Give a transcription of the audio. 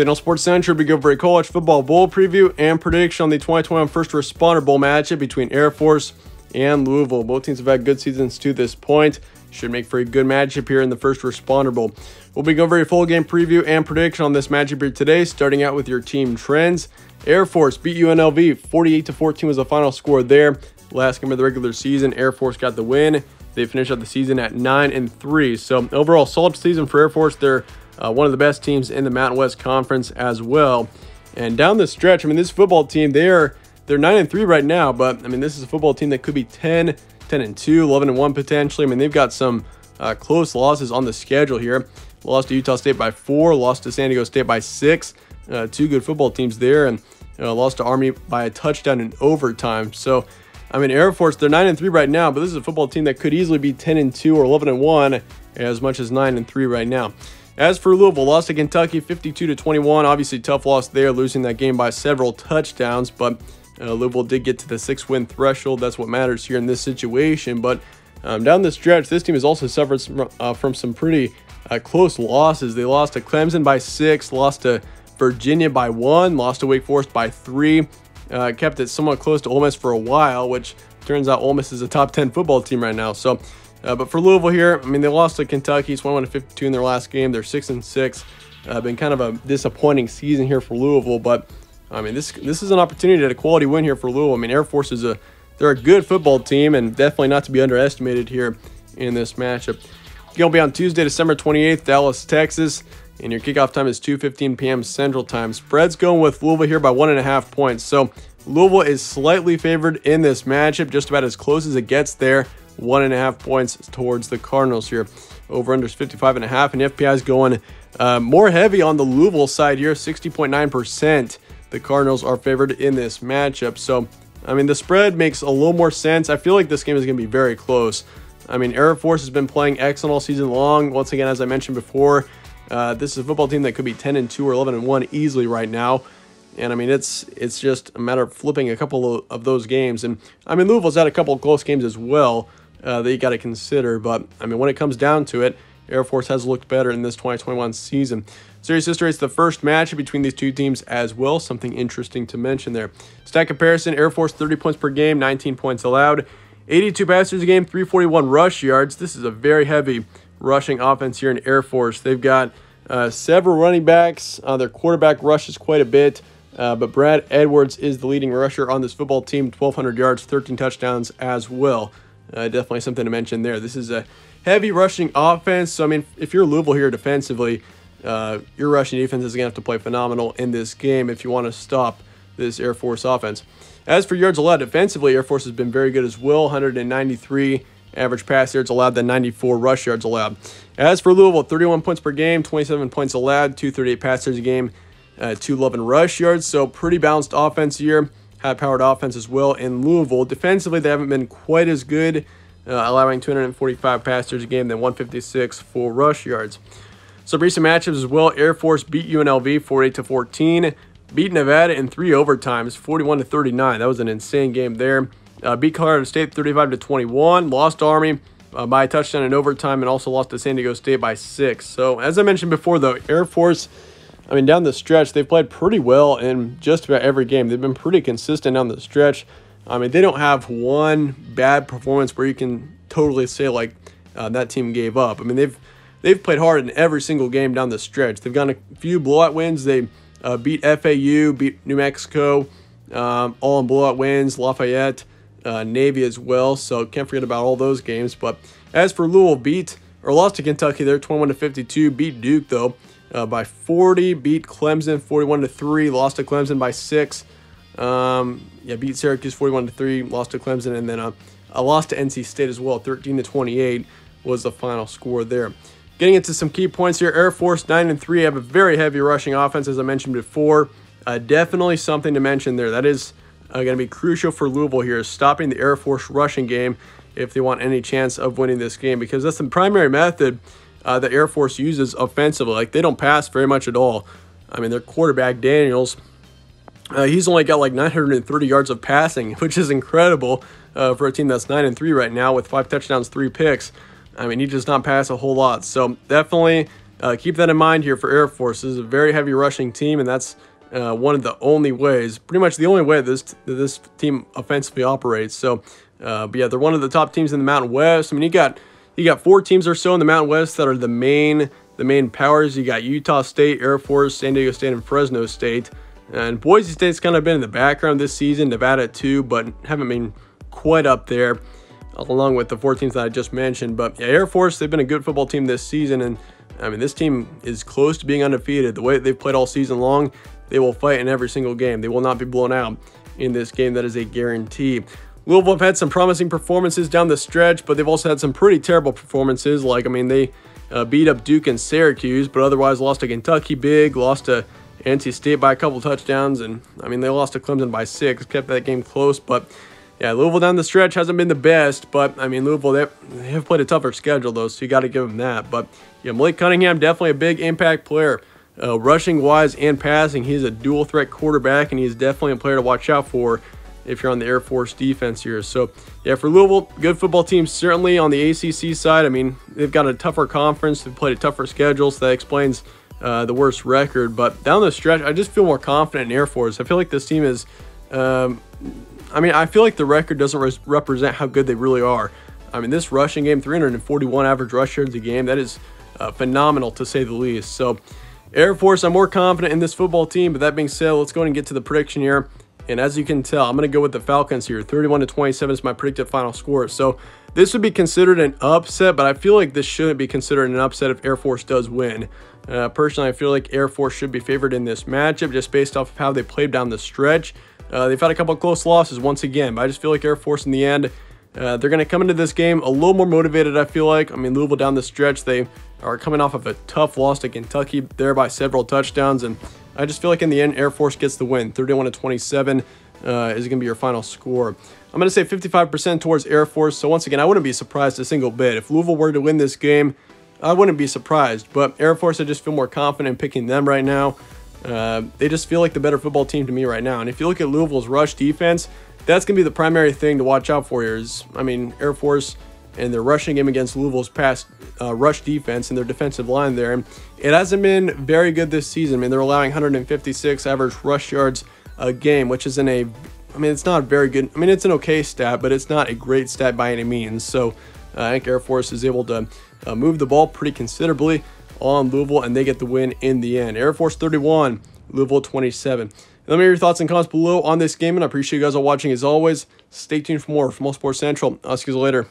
Today on Sports Central, we go over a college football bowl preview and prediction on the 2021 First Responder Bowl matchup between Air Force and Louisville. Both teams have had good seasons to this point. Should make for a good matchup here in the First Responder Bowl. We'll be going over a full game preview and prediction on this matchup here today, starting out with your team trends. Air Force beat UNLV 48-14 was the final score there. Last game of the regular season, Air Force got the win. They finished out the season at 9-3. So overall, solid season for Air Force. They're one of the best teams in the Mountain West Conference as well. And down the stretch, I mean, this football team, they're 9-3 right now, but I mean, this is a football team that could be 10-2, 11-1 potentially. I mean, they've got some close losses on the schedule here. Lost to Utah State by 4, lost to San Diego State by 6. Two good football teams there, and lost to Army by a touchdown in overtime. So, I mean, Air Force, they're 9-3 right now, but this is a football team that could easily be 10-2 or 11-1, as much as 9-3 right now. As for Louisville, lost to Kentucky 52-21. Obviously, tough loss there, losing that game by several touchdowns, but Louisville did get to the 6-win threshold. That's what matters here in this situation. But down the stretch, this team has also suffered from some pretty close losses. They lost to Clemson by 6, lost to Virginia by 1, lost to Wake Forest by 3. Kept it somewhat close to Ole Miss for a while, which turns out Ole Miss is a top 10 football team right now. So, but for Louisville here, I mean, they lost to Kentucky. It's 21-52 in their last game. They're 6-6. Been kind of a disappointing season here for Louisville, but I mean, this is an opportunity at a quality win here for Louisville. I mean, Air Force is they're a good football team and definitely not to be underestimated here in this matchup. It'll be on Tuesday, December 28th, Dallas, Texas. And your kickoff time is 2:15 p.m. Central Time. Spread's going with Louisville here by 1.5 points. So Louisville is slightly favored in this matchup, just about as close as it gets there. 1.5 points towards the Cardinals here. Over-under is 55.5, and the FPI is going more heavy on the Louisville side here, 60.9%. The Cardinals are favored in this matchup. So, I mean, the spread makes a little more sense. I feel like this game is going to be very close. I mean, Air Force has been playing excellent all season long. Once again, as I mentioned before, this is a football team that could be 10-2 or 11-1 easily right now. And I mean, it's just a matter of flipping a couple of those games. And I mean, Louisville's had a couple of close games as well that you got to consider. But I mean, when it comes down to it, Air Force has looked better in this 2021 season. Series history, it's the first match between these two teams as well. Something interesting to mention there. Stat comparison, Air Force 30 points per game, 19 points allowed. 82 passes a game, 341 rush yards. This is a very heavy rushing offense here in Air Force. They've got several running backs. Their quarterback rushes quite a bit. But Brad Edwards is the leading rusher on this football team, 1,200 yards, 13 touchdowns as well. Definitely something to mention there. This is a heavy rushing offense. So, I mean, if you're Louisville here defensively, your rushing defense is going to have to play phenomenal in this game if you want to stop this Air Force offense. As for yards allowed defensively, Air Force has been very good as well, 193 average pass yards allowed, then 94 rush yards allowed. As for Louisville, 31 points per game, 27 points allowed, 238 pass yards a game, 211 rush yards. So pretty balanced offense here, high-powered offense as well in Louisville. Defensively, they haven't been quite as good, allowing 245 pass yards a game, then 156 full rush yards. Some recent matchups as well. Air Force beat UNLV 48-14, beat Nevada in 3 overtimes, 41-39. That was an insane game there. Beat Colorado State 35-21, lost Army by a touchdown in overtime, and also lost to San Diego State by 6. So, as I mentioned before, though, Air Force, I mean, down the stretch, they've played pretty well in just about every game. They've been pretty consistent down the stretch. I mean, they don't have one bad performance where you can totally say, like, that team gave up. I mean, they've played hard in every single game down the stretch. They've gotten a few blowout wins. They beat FAU, beat New Mexico, all in blowout wins, Lafayette, Navy as well. So can't forget about all those games. But as for Louisville, lost to Kentucky there, 21-52. Beat Duke though by 40. Beat Clemson 41-3. Lost to Clemson by 6. Beat Syracuse 41-3. Lost to Clemson, and then a loss to NC State as well, 13-28 was the final score there. Getting into some key points here, Air Force 9-3 have a very heavy rushing offense, as I mentioned before. Definitely something to mention there. That is going to be crucial for Louisville here, stopping the Air Force rushing game if they want any chance of winning this game, because that's the primary method that Air Force uses offensively. Like, they don't pass very much at all. I mean, their quarterback, Daniels, he's only got like 930 yards of passing, which is incredible for a team that's 9-3 right now with 5 touchdowns, 3 picks. I mean, he does not pass a whole lot. So definitely keep that in mind here for Air Force. This is a very heavy rushing team, and that's one of the only ways, pretty much the only way this team offensively operates. So, but yeah, they're one of the top teams in the Mountain West. I mean, you got 4 teams or so in the Mountain West that are the main powers. You got Utah State, Air Force, San Diego State, and Fresno State. And Boise State's kind of been in the background this season. Nevada too, but haven't been quite up there, along with the 4 teams that I just mentioned. But yeah, Air Force, they've been a good football team this season, and I mean, this team is close to being undefeated. The way they've played all season long, they will fight in every single game. They will not be blown out in this game. That is a guarantee. Louisville have had some promising performances down the stretch, but they've also had some pretty terrible performances. Like, I mean, they beat up Duke and Syracuse, but otherwise lost to Kentucky big, lost to NC State by a couple touchdowns, and I mean, they lost to Clemson by 6, kept that game close. But yeah, Louisville down the stretch hasn't been the best, but I mean, Louisville, they have played a tougher schedule though, so you got to give them that. But yeah, Malik Cunningham, definitely a big impact player, rushing wise and passing. He's a dual threat quarterback, and he's definitely a player to watch out for if you're on the Air Force defense here. So yeah, for Louisville, good football team. Certainly on the ACC side, I mean, they've got a tougher conference, they've played a tougher schedule, so that explains the worst record. But down the stretch, I just feel more confident in Air Force. I feel like this team is, I mean, I feel like the record doesn't represent how good they really are. I mean, this rushing game, 341 average rush yards a game, that is phenomenal to say the least. So Air Force, I'm more confident in this football team. But that being said, let's go ahead and get to the prediction here. And as you can tell, I'm going to go with the Falcons here. 31-27 is my predicted final score. So this would be considered an upset, but I feel like this shouldn't be considered an upset if Air Force does win. Personally, I feel like Air Force should be favored in this matchup just based off of how they played down the stretch. They've had a couple of close losses once again, but I just feel like Air Force in the end, they're going to come into this game a little more motivated, I feel like. I mean, Louisville down the stretch, they are coming off of a tough loss to Kentucky there by several touchdowns, and I just feel like in the end, Air Force gets the win. 31-27 is going to be your final score. I'm going to say 55% towards Air Force. So once again, I wouldn't be surprised a single bit. If Louisville were to win this game, I wouldn't be surprised. But Air Force, I just feel more confident in picking them right now. They just feel like the better football team to me right now. And if you look at Louisville's rush defense, that's going to be the primary thing to watch out for here. I mean, Air Force and their rushing game against Louisville's past rush defense and their defensive line there. And it hasn't been very good this season. I mean, they're allowing 156 average rush yards a game, which isn't a, I mean, it's not very good. I mean, it's an okay stat, but it's not a great stat by any means. So I think Air Force is able to move the ball pretty considerably on Louisville, and they get the win in the end. Air Force 31, Louisville 27. Let me know your thoughts and comments below on this game, and I appreciate you guys all watching as always. Stay tuned for more from All Sports Central. I'll see you guys later.